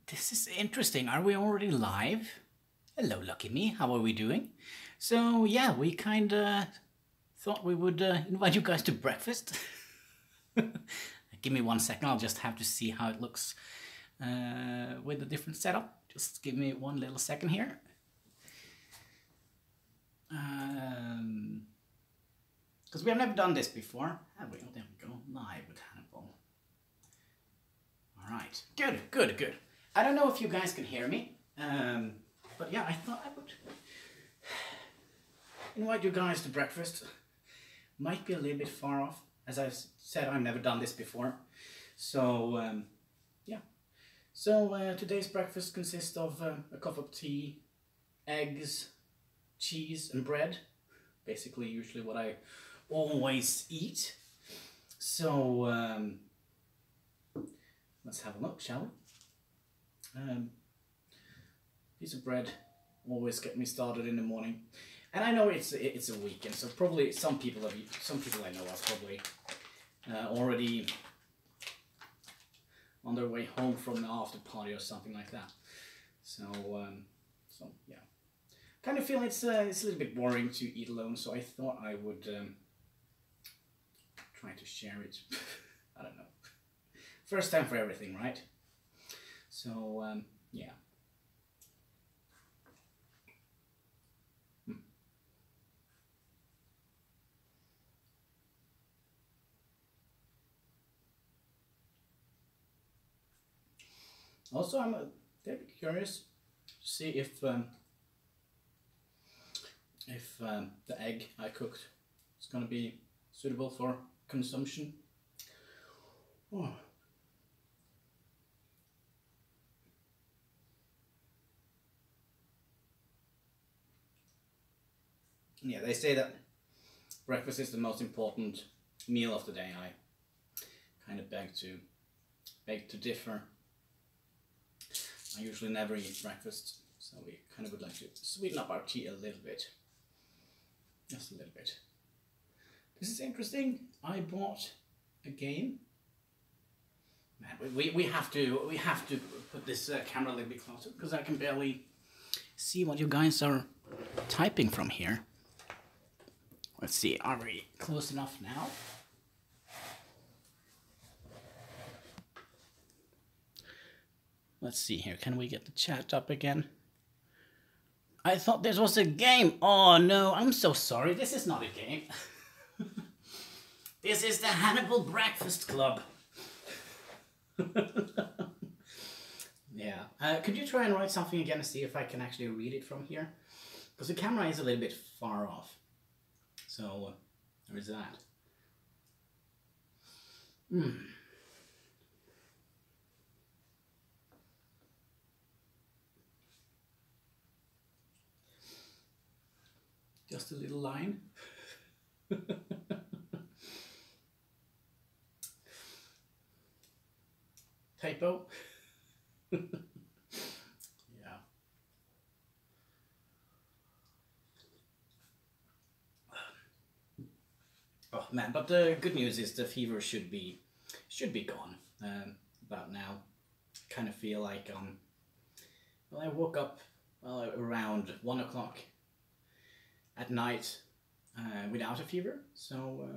This is interesting. Are we already live? Hello, lucky me. How are we doing? So, yeah, we kind of thought we would invite you guys to breakfast. Give me 1 second. I'll just have to see how it looks with a different setup. Just give me 1 little second here. Because we have never done this before, have we? Oh, there we go. Live with Hannibal. All right. Good, good, good. I don't know if you guys can hear me, but yeah, I thought I would invite you guys to breakfast. Might be a little bit far off. As I said, I've never done this before. So, yeah. So, today's breakfast consists of a cup of tea, eggs, cheese and bread. Basically, usually what I always eat. So, let's have a look, shall we? Piece of bread always get me started in the morning, and I know it's a weekend, so probably some people I know are probably already on their way home from the after party or something like that. So so yeah, kind of feel it's a little bit boring to eat alone, so I thought I would try to share it. I don't know. First time for everything, right? So, yeah. Also, I'm a bit curious to see if the egg I cooked is going to be suitable for consumption. Oh. Yeah, they say that breakfast is the most important meal of the day. I kind of beg to differ. I usually never eat breakfast, so we kind of would like to sweeten up our tea a little bit. Just a little bit. This is interesting. I bought a game. Man, we have to put this camera a little bit closer because I can barely see what you guys are typing from here. Let's see, are we close enough now? Let's see here, can we get the chat up again? I thought this was a game. Oh no, I'm so sorry, this is not a game. This is the Hannibal Breakfast Club. Yeah, could you try and write something again to see if I can actually read it from here? Because the camera is a little bit far off. So, there is that. Just a little line. Typo. Yeah. Oh man, but the good news is the fever should be gone about now. Kind of feel like well, I woke up around 1 o'clock at night without a fever, so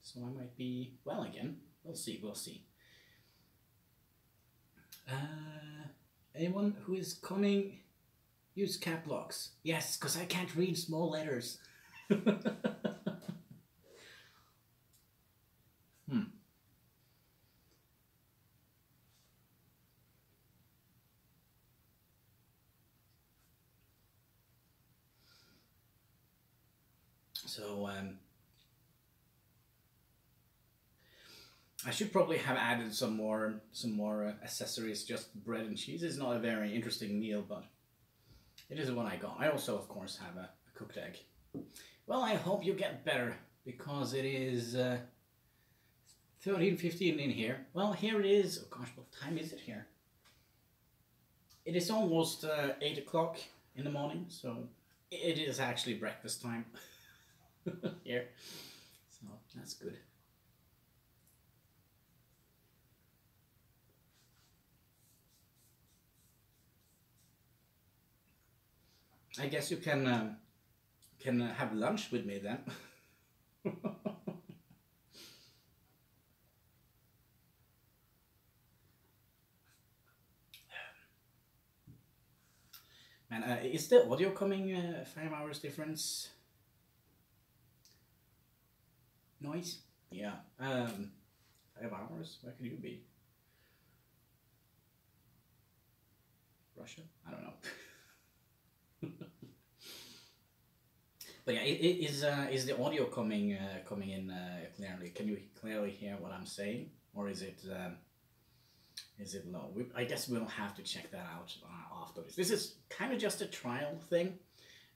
so I might be well again. We'll see. We'll see. Anyone who is coming, use cap locks. Yes, because I can't read small letters. So I should probably have added some more accessories. Just bread and cheese is not a very interesting meal, but it is the one I got. I also, of course, have a cooked egg. Well, I hope you get better, because it is 13:15 in here. Well, here it is. Oh gosh, what time is it here? It is almost 8 o'clock in the morning, so it is actually breakfast time here. So that's good. I guess you can have lunch with me then. Man, is the audio coming 5 hours difference? Noise? Yeah. 5 hours? Where could you be? Russia? I don't know. But yeah, is the audio coming in clearly? Can you clearly hear what I'm saying, or is it low? I guess we'll have to check that out after this. This is kind of just a trial thing.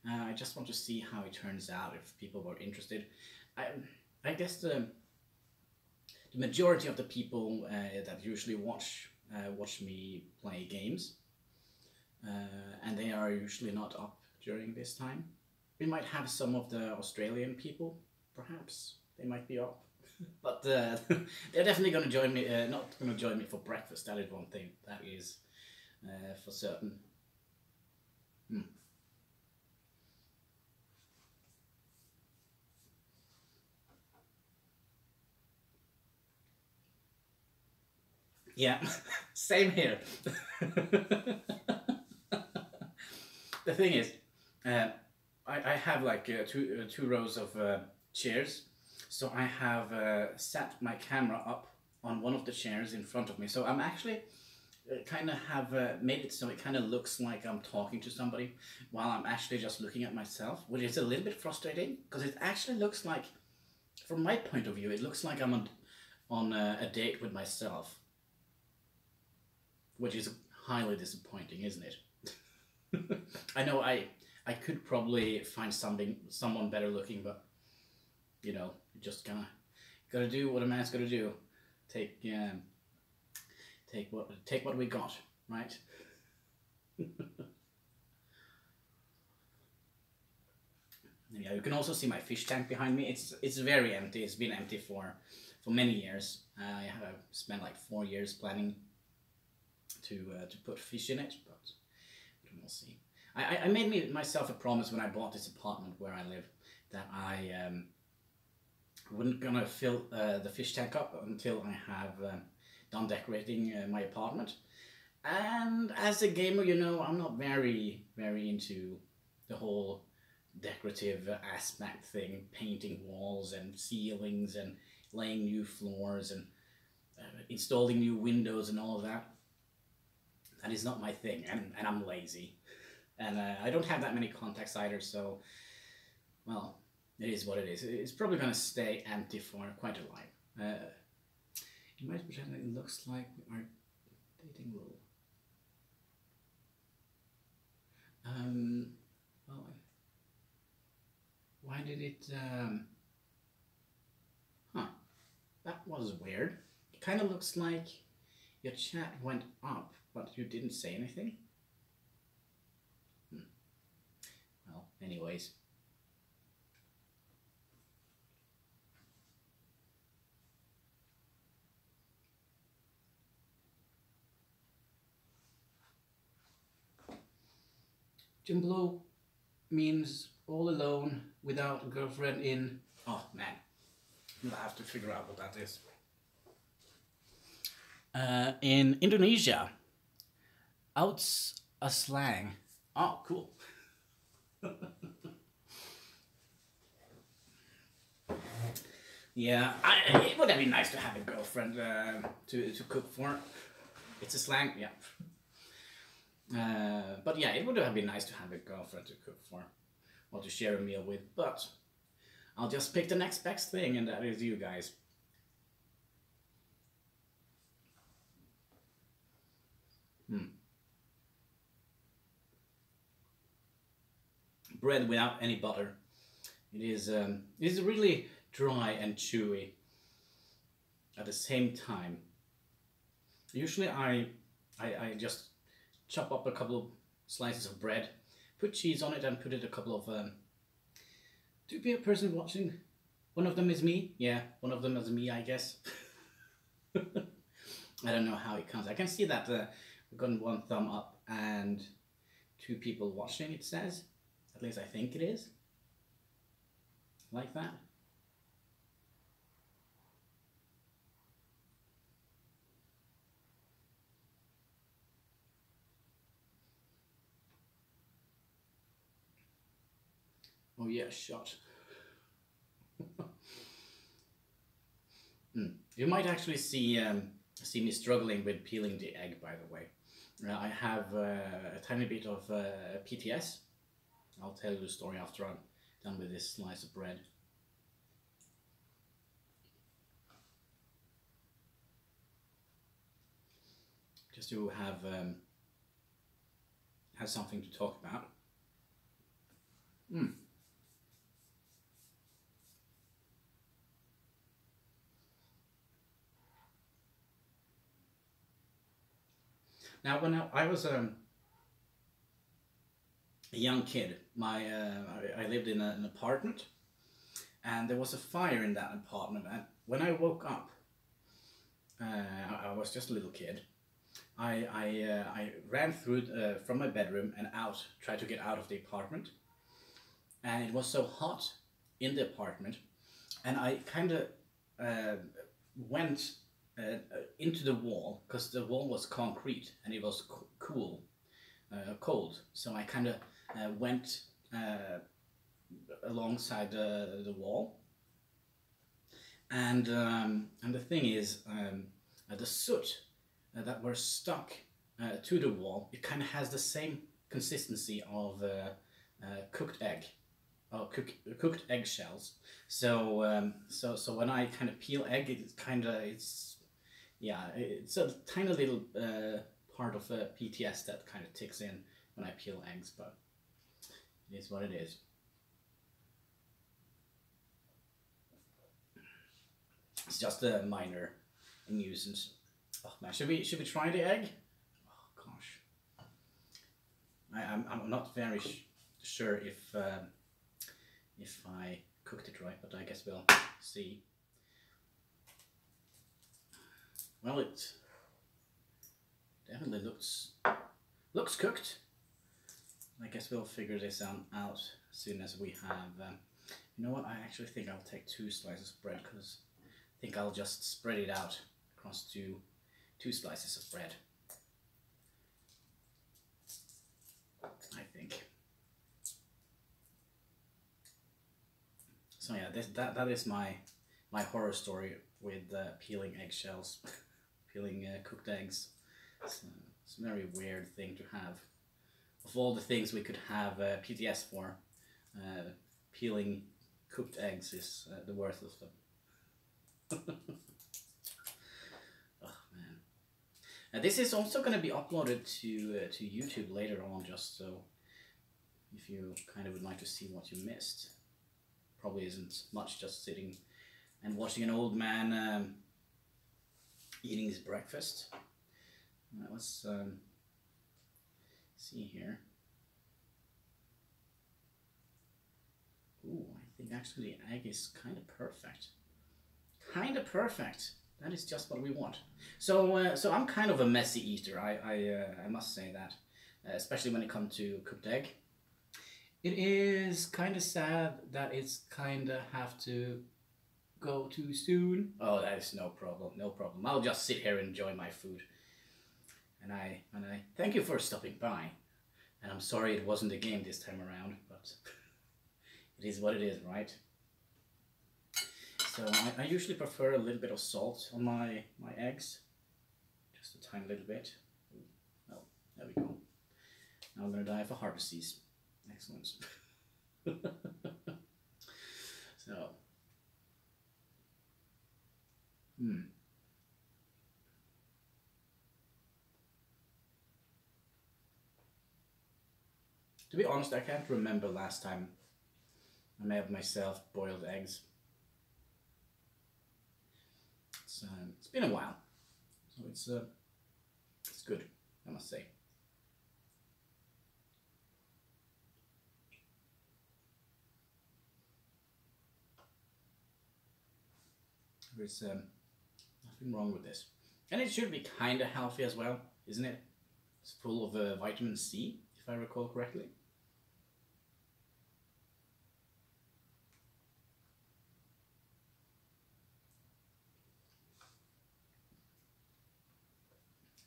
I just want to see how it turns out if people were interested. I guess the majority of the people that usually watch me play games, and they are usually not up during this time. We might have some of the Australian people, perhaps. They might be up. But they're definitely going to join me, not going to join me for breakfast. That is one thing. That is for certain. Yeah, same here. The thing is, I have like two rows of chairs, so I have set my camera up on one of the chairs in front of me. So I'm actually kind of have made it so it kind of looks like I'm talking to somebody while I'm actually just looking at myself, which is a little bit frustrating because it actually looks like, from my point of view, it looks like I'm on a date with myself, which is highly disappointing, isn't it? I know I could probably find someone better looking, but you know, you just gotta do what a man's gotta do. Take what we got, right? Yeah, you can also see my fish tank behind me. It's very empty. It's been empty for many years. I have spent like 4 years planning to put fish in it, but we'll see. I made myself a promise when I bought this apartment where I live that I wasn't gonna fill the fish tank up until I have done decorating my apartment. And as a gamer, you know, I'm not very into the whole decorative aspect thing, painting walls and ceilings and laying new floors and installing new windows and all of that. That is not my thing, and I'm lazy. And I don't have that many contacts either, so, well, it is what it is. It's probably going to stay empty for quite a while. You might pretend that it looks like we are dating low. Well, why did it, huh, that was weird. It kind of looks like your chat went up, but you didn't say anything. Well, anyways. Jim Blue means all alone without a girlfriend in... Oh, man. I'll have to figure out what that is. In Indonesia, outs a slang. Oh, cool. Yeah, it would have been nice to have a girlfriend to cook for. It's a slang, yeah. But yeah, it would have been nice to have a girlfriend to cook for, or to share a meal with, but I'll just pick the next best thing, and that is you guys. Bread without any butter. It is really dry and chewy at the same time. Usually I just chop up a couple of slices of bread, put cheese on it, and put it a couple of... to be a person watching, one of them is me. Yeah, one of them is me, I guess. I don't know how it counts. I can see that we've gotten 1 thumb up and 2 people watching, it says. At least I think it is. Like that. Oh yeah, shot. You might actually see me struggling with peeling the egg, by the way. I have a tiny bit of PTS. I'll tell you the story after I'm done with this slice of bread. Just to have something to talk about. Now, when I was a young kid, I lived in an apartment, and there was a fire in that apartment. And when I woke up, I was just a little kid. I ran through from my bedroom and out, tried to get out of the apartment, and it was so hot in the apartment, and I kind of went into the wall, because the wall was concrete and it was cold. So I kind of went alongside the wall, and the thing is, the soot that were stuck to the wall, it kind of has the same consistency of cooked egg. Cooked eggshells. So so when I kind of peel egg, it's a tiny little part of PTS that kind of ticks in when I peel eggs, but it is what it is. It's just a minor nuisance. Oh man, should we try the egg? Oh gosh, I'm not very sure if I cooked it right, but I guess we'll see. Well, it definitely looks cooked. I guess we'll figure this out as soon as we have. You know what? I actually think I'll take 2 slices of bread, because I think I'll just spread it out across two slices of bread. I think. So yeah, that is my horror story with peeling eggshells, peeling cooked eggs. It's a very weird thing to have. Of all the things we could have PTS for, peeling cooked eggs is the worst of them. Oh man! This is also going to be uploaded to YouTube later on, just so if you kind of would like to see what you missed. Probably isn't much, just sitting and watching an old man eating his breakfast. Let's see here. Ooh, I think actually the egg is kind of perfect. Kind of perfect. That is just what we want. So so I'm kind of a messy eater. I must say that, especially when it comes to cooked egg. It is kind of sad that it's kind of have to go too soon. Oh, that is no problem, no problem. I'll just sit here and enjoy my food. And I thank you for stopping by. And I'm sorry it wasn't a game this time around, but it is what it is, right? So I usually prefer a little bit of salt on my eggs. Just a tiny little bit. Oh, there we go. Now I'm going to die of a heart disease. Excellent. So. To be honest, I can't remember last time I made myself boiled eggs. It's been a while, so it's good, I must say. There's nothing wrong with this, and it should be kind of healthy as well, isn't it? It's full of vitamin C, if I recall correctly.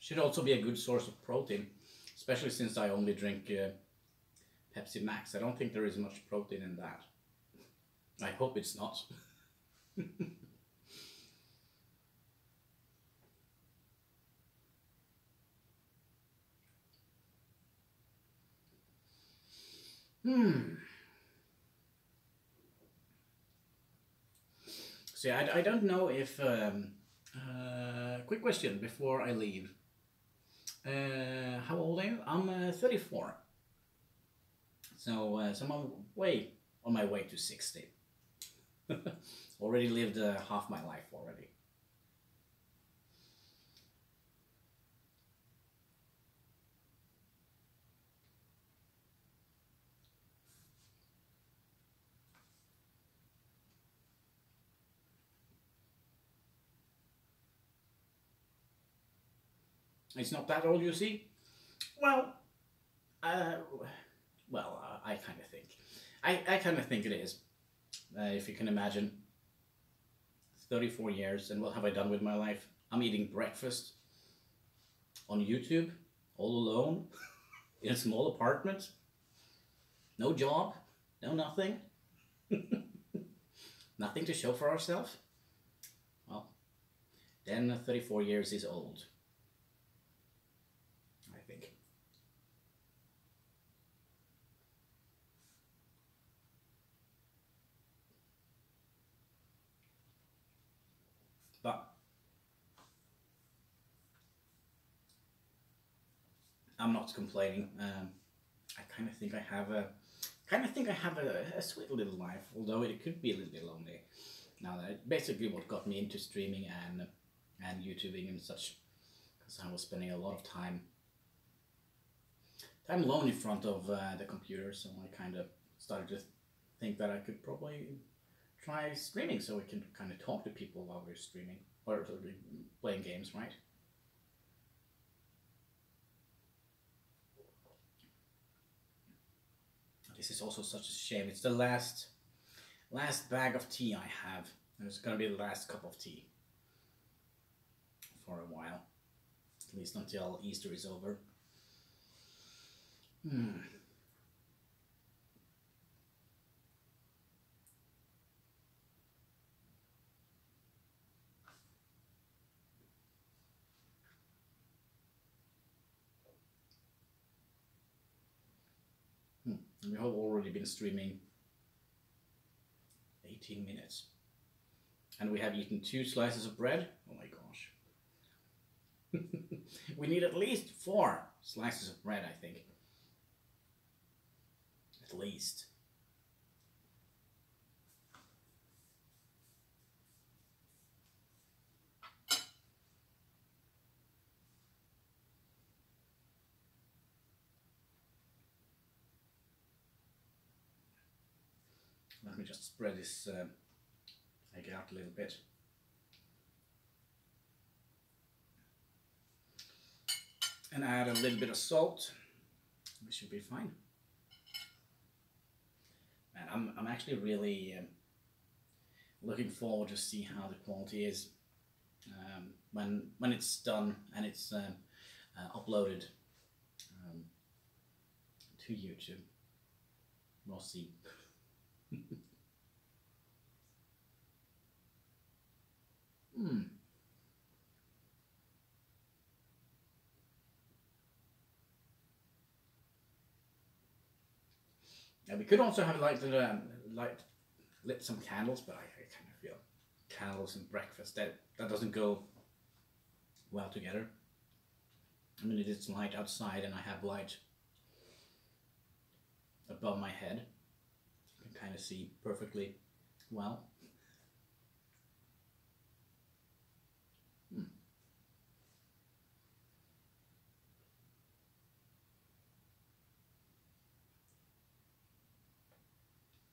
Should also be a good source of protein, especially since I only drink Pepsi Max. I don't think there is much protein in that. I hope it's not. See, I don't know if... quick question before I leave. How old are you? I'm 34. So I'm way on my way to 60. Already lived half my life already. It's not that old, you see? Well, I kind of think. I kind of think it is. If you can imagine, 34 years, and what have I done with my life? I'm eating breakfast on YouTube, all alone, in a small apartment. No job, no nothing. Nothing to show for ourselves. Well, then 34 years is old. I think. But I'm not complaining. I kind of think I have a sweet little life, although it could be a little bit lonely. Now, that basically what got me into streaming and YouTubing and such, because I was spending a lot of time alone in front of the computer, so I kind of started to think that I could probably try streaming, so we can kind of talk to people while we're streaming or playing games, right? This is also such a shame. It's the last bag of tea I have. And it's gonna be the last cup of tea for a while, at least until Easter is over. We have already been streaming 18 minutes. And we have eaten 2 slices of bread. Oh my gosh. We need at least 4 slices of bread, I think. At least. Let me just spread this egg out a little bit. And add a little bit of salt. We should be fine. Man, I'm actually really looking forward to see how the quality is when it's done and it's uploaded to YouTube. We'll see. Yeah, we could also have lit some candles, but I kind of feel candles and breakfast that doesn't go well together. I mean, it is light outside, and I have light above my head. You can kind of see perfectly well.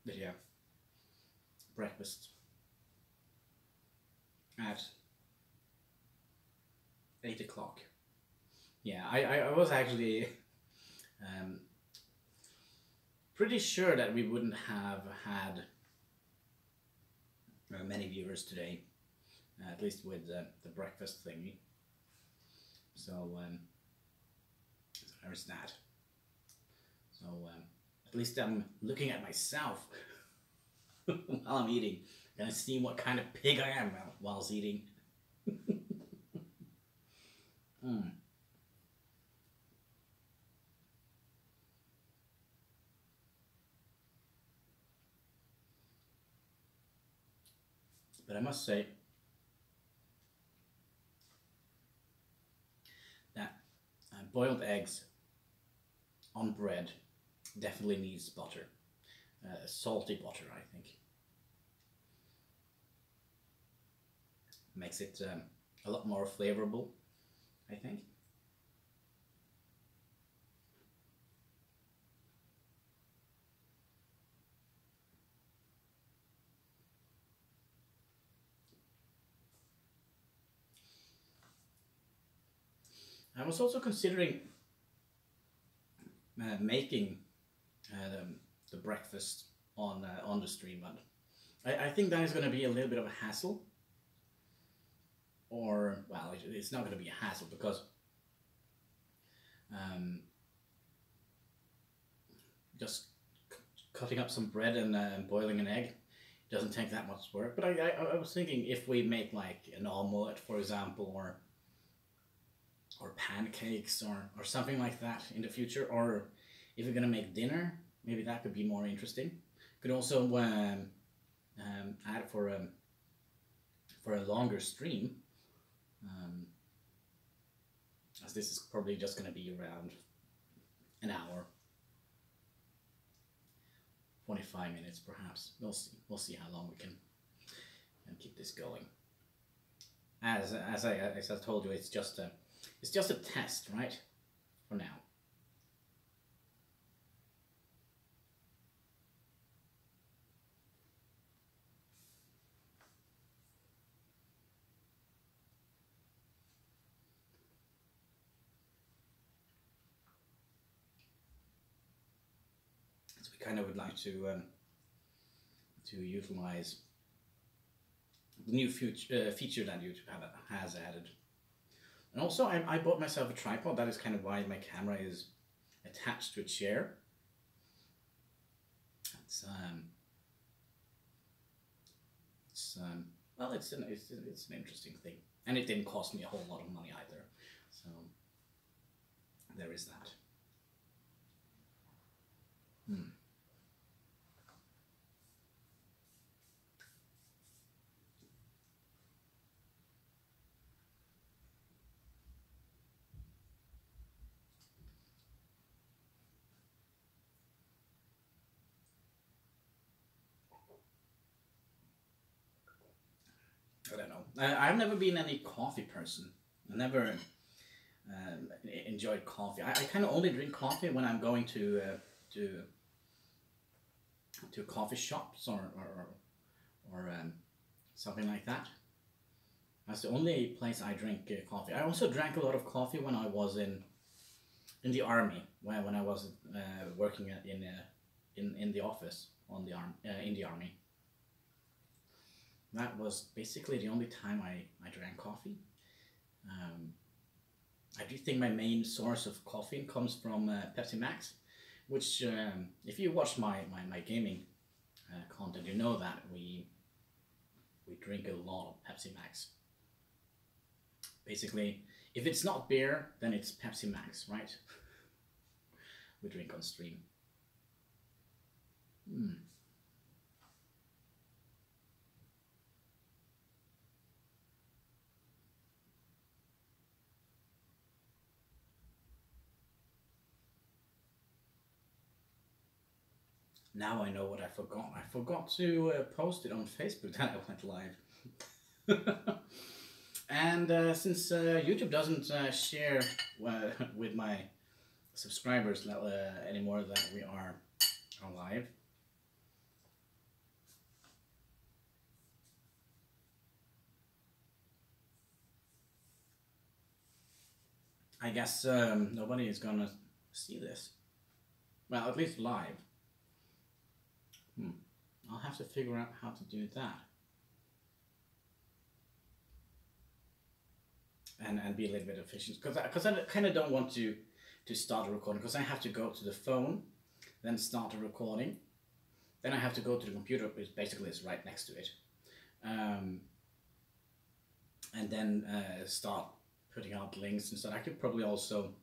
But yeah, breakfast at 8 o'clock. Yeah, I was actually pretty sure that we wouldn't have had many viewers today, at least with the breakfast thingy. So, so there's that. So at least I'm looking at myself while I'm eating, and see what kind of pig I am whilst eating. Mm. But I must say that boiled eggs on bread definitely needs butter. Salty butter, I think. Makes it a lot more flavorful, I think. I was also considering making the breakfast on the stream, but I think that is going to be a little bit of a hassle. Or, well, it's not going to be a hassle because just cutting up some bread and boiling an egg doesn't take that much work. But I was thinking if we make like an omelette, for example, or pancakes or something like that in the future, or if we're gonna make dinner, maybe that could be more interesting. Could also add for a longer stream, as this is probably just gonna be around an hour, 45 minutes perhaps. We'll see. We'll see how long we can keep this going. As I told you, it's just a test, right? For now. So we kind of would like to utilize the new feature that YouTube has added. And also, I bought myself a tripod. That is kind of why my camera is attached to a chair. Well, it's an interesting thing, and it didn't cost me a whole lot of money either. So there is that. I don't know. I've never been any coffee person. I never enjoyed coffee. I kind of only drink coffee when I'm going to coffee shops or something like that. That's the only place I drink coffee. I also drank a lot of coffee when I was in the army, when I was working in the office in the army. That was basically the only time I drank coffee. I do think my main source of caffeine comes from Pepsi Max, which if you watch my gaming content, you know that we drink a lot of Pepsi Max. Basically, if it's not beer, then it's Pepsi Max, right? We drink on stream. Now I know what I forgot. I forgot to post it on Facebook that I went live. And since YouTube doesn't share with my subscribers anymore that we are live, I guess nobody is gonna see this. Well, at least live. I'll have to figure out how to do that. and be a little bit efficient, because I kind of don't want to start a recording, because I have to go to the phone, then start a recording, then I have to go to the computer, which basically is right next to it, and then start putting out links and stuff. I could probably also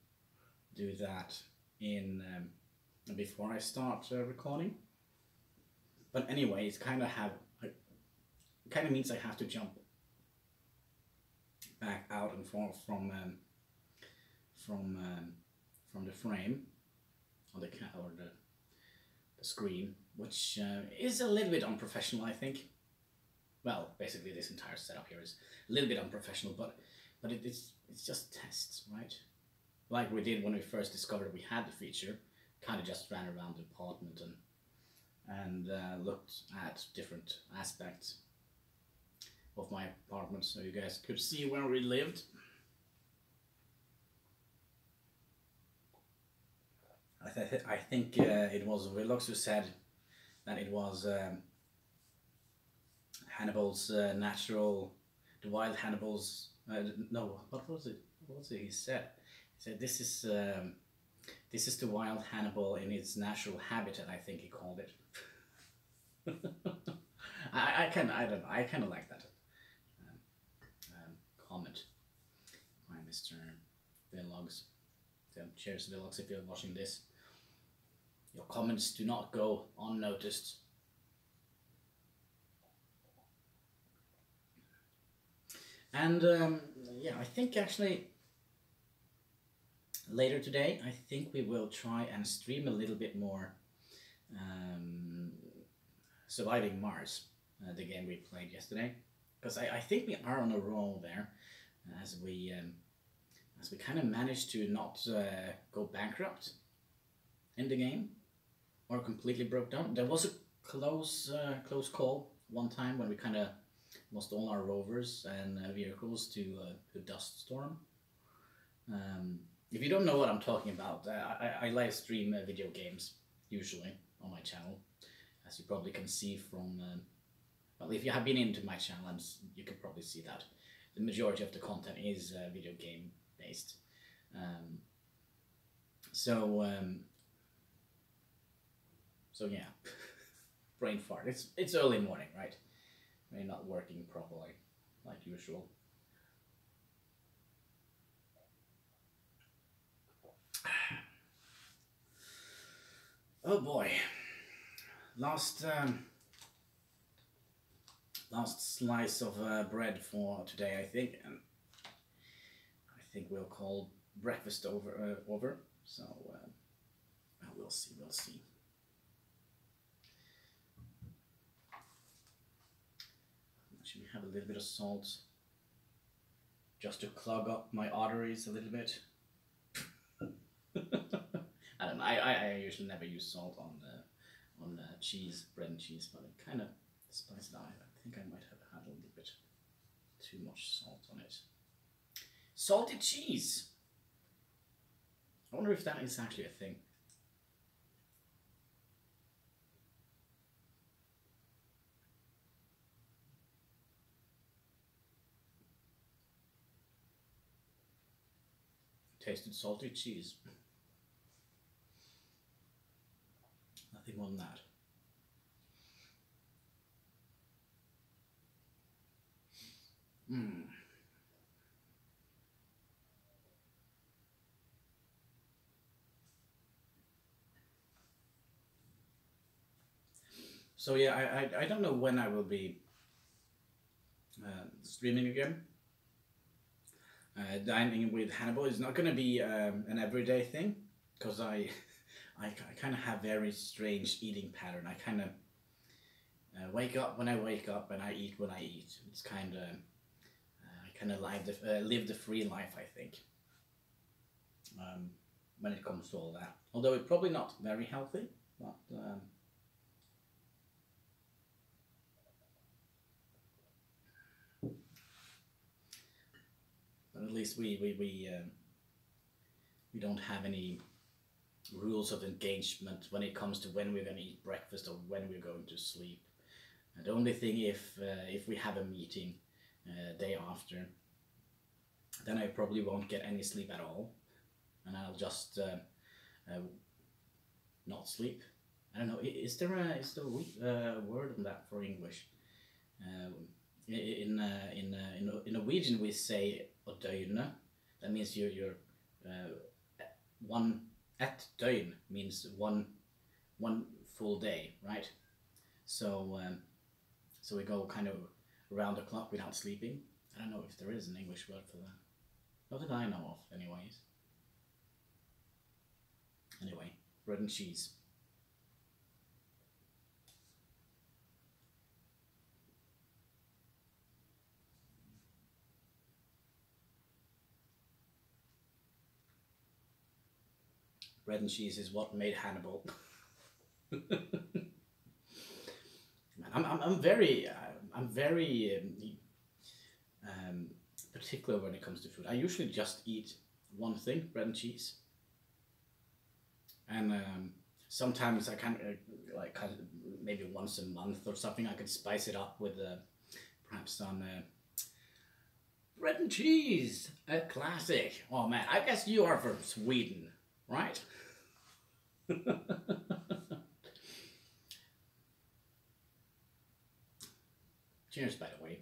do that in before I start recording. But anyway, it kind of means I have to jump back out and forth from the frame or the screen, which is a little bit unprofessional, I think. Well, basically this entire setup here is a little bit unprofessional, but it's just tests, right? Like we did when we first discovered we had the feature, kind of just ran around the apartment and looked at different aspects of my apartment, so you guys could see where we lived. I think it was Willox who said that it was Hannibal's the wild Hannibal's. No, what was it? What was it he said? He said this is the wild Hannibal in its natural habitat. I think he called it. I don't know. I kind of like that comment by Mr. Villogs. So cheers, Villogs, if you're watching this. Your comments do not go unnoticed. And yeah, I think actually later today, I think we will try and stream a little bit more Surviving Mars, the game we played yesterday, because I think we are on a roll there, as we kind of managed to not go bankrupt in the game or completely broke down. There was a close call one time when we kind of lost all our rovers and vehicles to a dust storm. If you don't know what I'm talking about, I live stream video games usually on my channel, as you probably can see from. Well, if you have been into my channel, you can probably see that the majority of the content is video game based. So yeah, brain fart. It's early morning, right? We're not working properly like usual. Oh boy, last slice of bread for today, I think, and I think we'll call breakfast over. So we'll see. Should we have a little bit of salt just to clog up my arteries a little bit? I don't know. I usually never use salt on cheese, bread and cheese, but it kind of spiced it out. I think I might have had a little bit too much salt on it. Salted cheese! I wonder if that is actually a thing. Tasted salted cheese. Nothing more than that. So yeah, I don't know when I will be streaming again. Dining with Hannibal is not going to be an everyday thing, because I kind of have very strange eating pattern. I kind of wake up when I wake up and I eat when I eat. It's kind of I kind of live the free life, I think, when it comes to all that. Although it's probably not very healthy, but at least we don't have any rules of engagement when it comes to when we're going to eat breakfast or when we're going to sleep. The only thing, if we have a meeting day after, then I probably won't get any sleep at all, and I'll just not sleep. I don't know. Is there a word in that for English? Um, in Norwegian we say å døgne. That means you're one at døgn means one full day, right? So so we go kind of around the clock without sleeping. I don't know if there is an English word for that. Not that I know of, anyways. Anyway, bread and cheese. Bread and cheese is what made Hannibal. I'm very particular when it comes to food. I usually just eat one thing, bread and cheese, and sometimes I kind of maybe once a month or something I could spice it up with perhaps some bread and cheese, a classic. Oh man, I guess you are from Sweden, right? Cheers, by the way.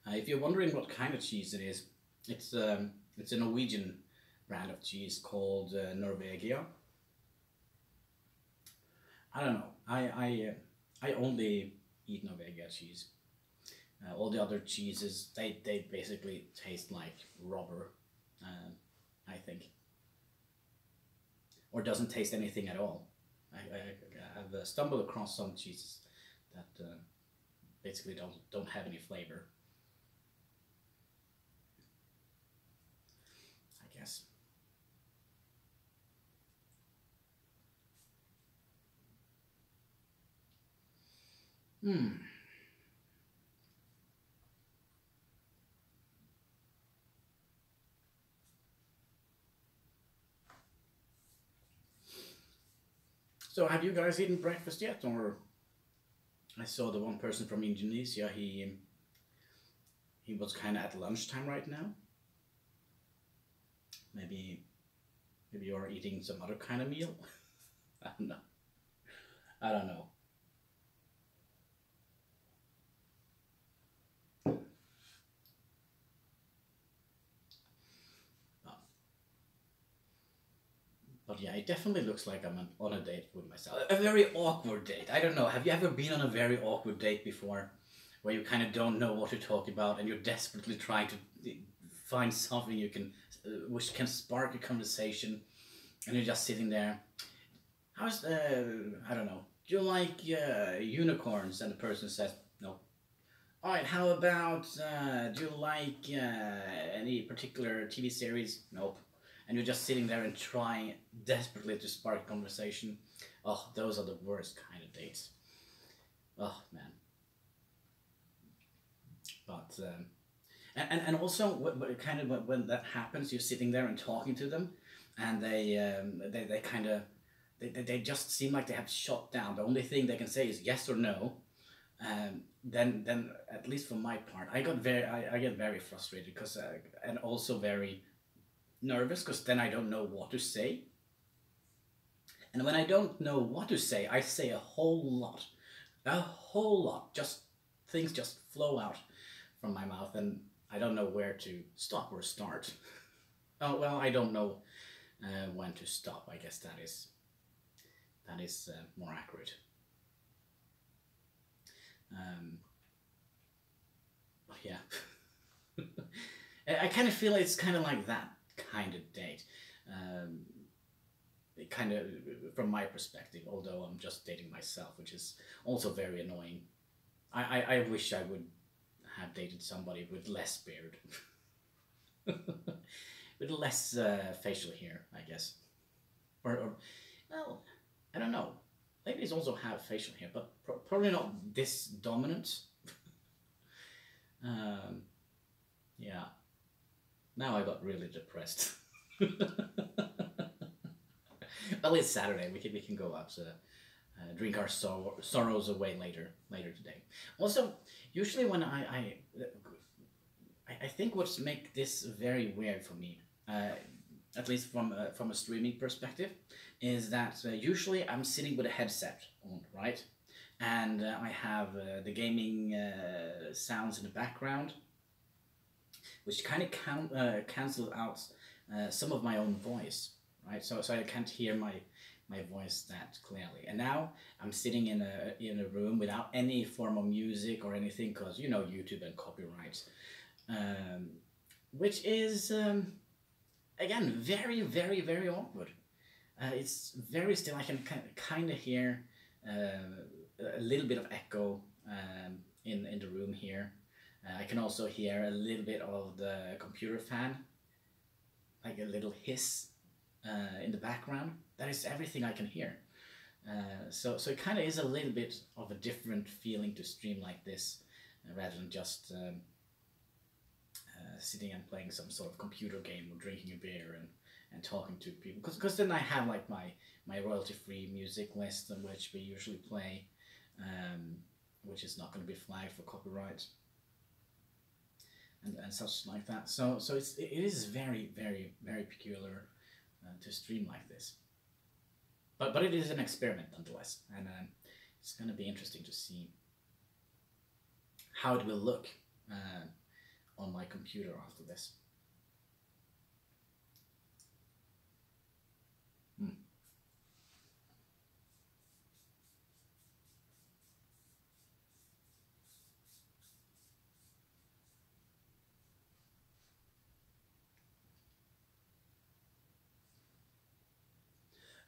If you're wondering what kind of cheese it is, it's a Norwegian brand of cheese called Norvegia. I don't know. I only eat Norvegia cheese. All the other cheeses, they basically taste like rubber, I think, or doesn't taste anything at all. I've stumbled across some cheeses that basically don't have any flavor, I guess. Hmm. So have you guys eaten breakfast yet, or I saw the one person from Indonesia. He was kind of at lunchtime right now. Maybe you are eating some other kind of meal. I don't know. I don't know. But yeah, it definitely looks like I'm on a date with myself. A very awkward date. I don't know. Have you ever been on a very awkward date before, where you kind of don't know what to talk about and you're desperately trying to find something you can, which can spark a conversation, and you're just sitting there. How's I don't know. Do you like unicorns? And the person says no. All right. How about do you like any particular TV series? Nope. And you're just sitting there and trying desperately to spark a conversation. Oh, those are the worst kind of dates. Oh man. But and also kind of when that happens, you're sitting there and talking to them, and they kind of they just seem like they have shut down. The only thing they can say is yes or no. Then at least for my part, I get very frustrated because and also very nervous because then I don't know what to say. And when I don't know what to say, I say a whole lot. A whole lot. Just things just flow out from my mouth and I don't know where to stop or start. Oh well, I don't know when to stop. I guess that is more accurate. Yeah. I kind of feel it's kind of like that kind of date. It kind of, from my perspective, although I'm just dating myself, which is also very annoying. I wish I would have dated somebody with less beard. With less facial hair, I guess. Or, well, I don't know. Ladies also have facial hair, but probably not this dominant. Yeah. Now I got really depressed. Well, it's Saturday. We can go out, drink our sorrows away later today. Also, usually when I think what's make this very weird for me, at least from a streaming perspective, is that usually I'm sitting with a headset on, right? And I have the gaming sounds in the background, which kind of cancel out some of my own voice, right? So I can't hear my voice that clearly. And now I'm sitting in a room without any form of music or anything, because you know YouTube and copyright, which is again very awkward. It's very still. I can kind of hear a little bit of echo in the room here. I can also hear a little bit of the computer fan, like a little hiss in the background. That is everything I can hear. So it kind of is a little bit of a different feeling to stream like this, rather than just sitting and playing some sort of computer game or drinking a beer and talking to people. Because then I have like my royalty-free music list, which we usually play, which is not going to be flagged for copyright. And such like that. So it is very peculiar to stream like this. But it is an experiment nonetheless, and it's going to be interesting to see how it will look on my computer after this.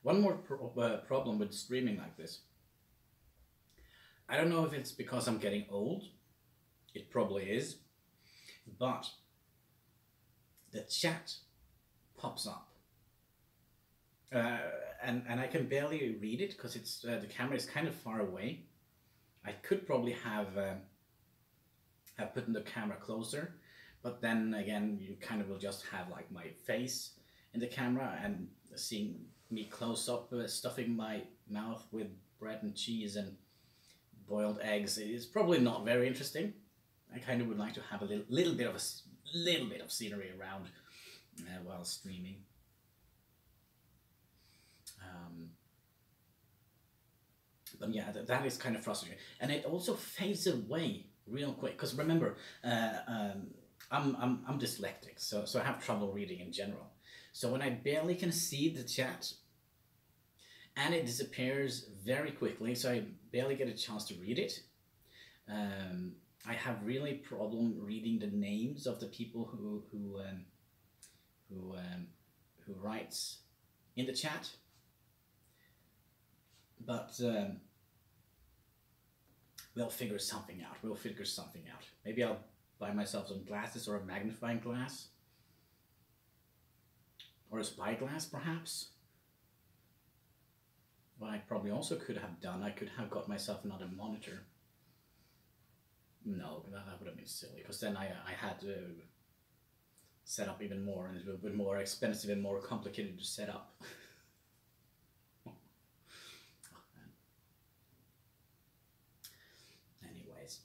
One more problem with streaming like this. I don't know if it's because I'm getting old. It probably is. But the chat pops up. And I can barely read it because it's the camera is kind of far away. I could probably have put the camera closer, but then again you kind of will just have like my face in the camera, and seeing me close up stuffing my mouth with bread and cheese and boiled eggs is probably not very interesting. I kind of would like to have a little bit of scenery around while streaming. But yeah, that is kind of frustrating, and it also fades away real quick. Because remember, I'm dyslexic, so I have trouble reading in general. So when I barely can see the chat, and it disappears very quickly, so I barely get a chance to read it. I have really problem reading the names of the people who writes in the chat. But we'll figure something out. Maybe I'll buy myself some glasses, or a magnifying glass, or a spyglass perhaps. What I probably also could have done, I could have got myself another monitor. No, that would have been silly, because then I had to set up even more, and it would have been more expensive and more complicated to set up. Anyways.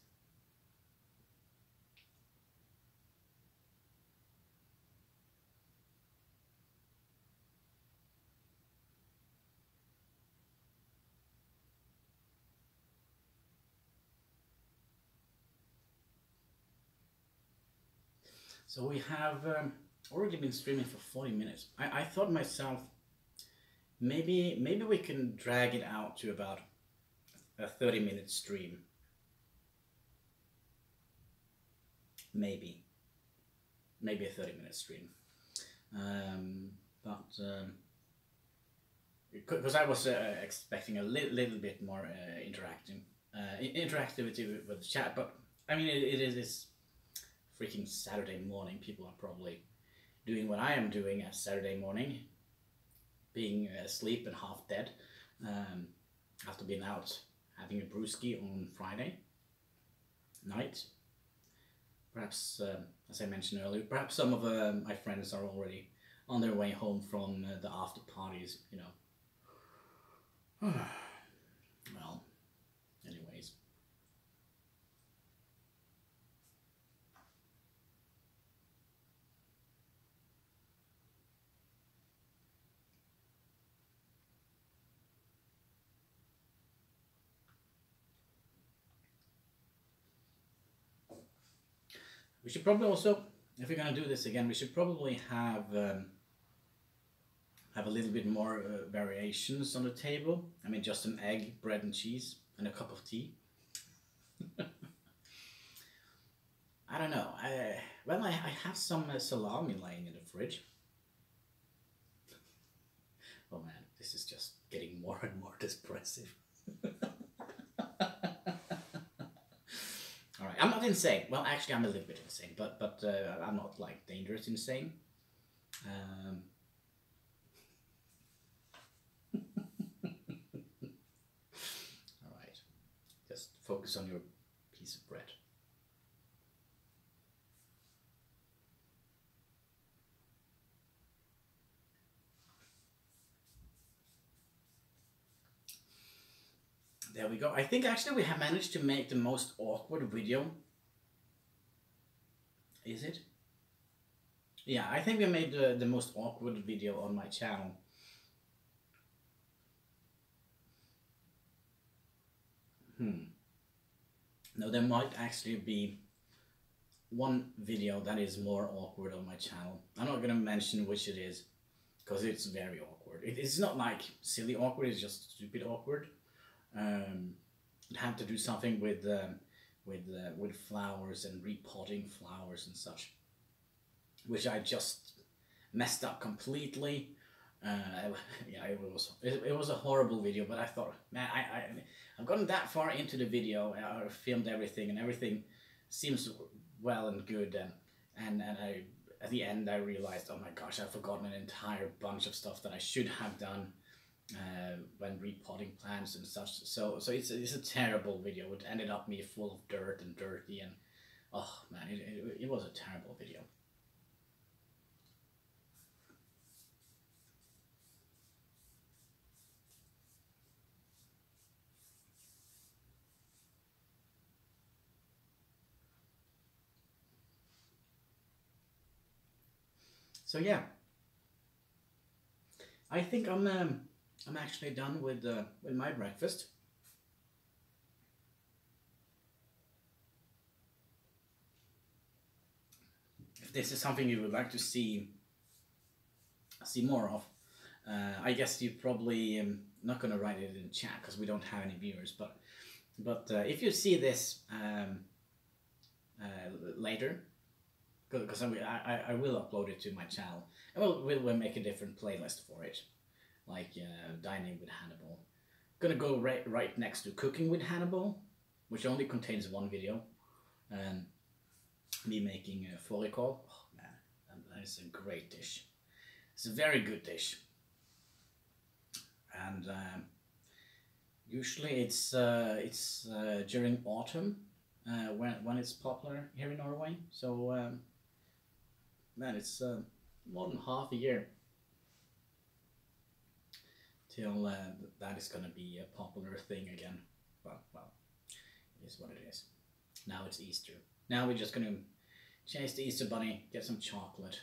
So we have already been streaming for 40 minutes. I thought myself, maybe we can drag it out to about a 30-minute stream. Maybe a 30-minute stream. Because I was expecting a little bit more interactivity with the chat, but I mean it is freaking Saturday morning. People are probably doing what I am doing at Saturday morning, being asleep and half dead after being out having a brewski on Friday night. Perhaps, as I mentioned earlier, perhaps some of my friends are already on their way home from the after parties, you know, Well, anyways. We should probably also, if we're gonna do this again, we should probably have a little bit more variations on the table. I mean, just an egg, bread and cheese, and a cup of tea. I don't know. I have some salami lying in the fridge. Oh man, this is just getting more and more depressive. All right, I'm not insane. Well, actually, I'm a little bit insane, but I'm not like dangerous insane. All right, just focus on your piece of bread. There we go. I think actually we have managed to make the most awkward video. Is it? Yeah, I think we made the most awkward video on my channel. No, there might actually be one video that is more awkward on my channel. I'm not gonna mention which it is, because it's very awkward. It's not like silly awkward, it's just stupid awkward. It had to do something with flowers and repotting flowers and such, which I just messed up completely. Yeah, it was a horrible video, but I thought, man, I've gotten that far into the video. I filmed everything, and everything seems well and good, and I at the end I realized, oh my gosh, I've forgotten an entire bunch of stuff that I should have done when repotting plants and such. So it's a terrible video. It ended up me full of dirt and dirty, and oh man, it was a terrible video. So yeah, I think I'm actually done with my breakfast. If this is something you would like to see more of, I guess you probably not gonna write it in chat because we don't have any viewers. But if you see this later, because I will upload it to my channel, and we'll make a different playlist for it, like Dining with Hannibal. Gonna go right next to Cooking with Hannibal, which only contains one video, and me making fårikål. Oh man, that is a great dish. It's a very good dish, and usually it's during autumn when it's popular here in Norway. So man, it's more than half a year till that is gonna be a popular thing again. Well, it is what it is. Now it's Easter. Now we're just gonna chase the Easter bunny, get some chocolate,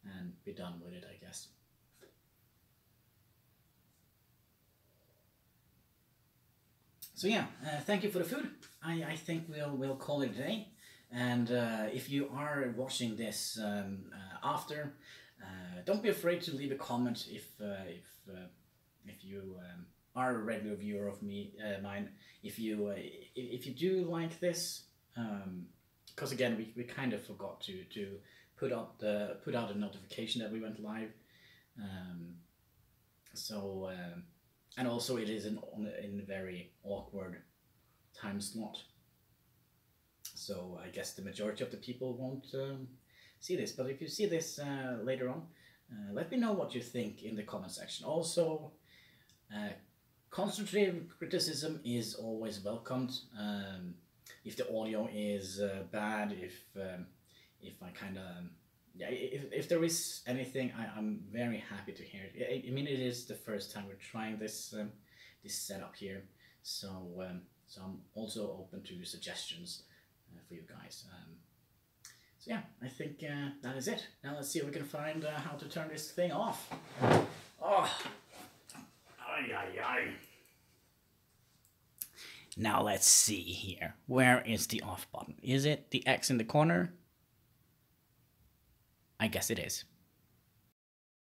and be done with it, I guess. So yeah, thank you for the food. I think we'll call it a day. And if you are watching this after, don't be afraid to leave a comment if you are a regular viewer of mine. If you do like this, because again we kind of forgot to put out a notification that we went live. And also it is in a very awkward time slot. So I guess the majority of the people won't see this. But if you see this later on, let me know what you think in the comment section. Also, constructive criticism is always welcomed. If the audio is bad, if I kind of yeah, if there is anything, I'm very happy to hear it. I mean, it is the first time we're trying this this setup here. So so I'm also open to suggestions for you guys. So yeah, I think that is it. Now let's see if we can find how to turn this thing off. Oh, ay, ay, ay. Now let's see here. Where is the off button? Is it the X in the corner? I guess it is.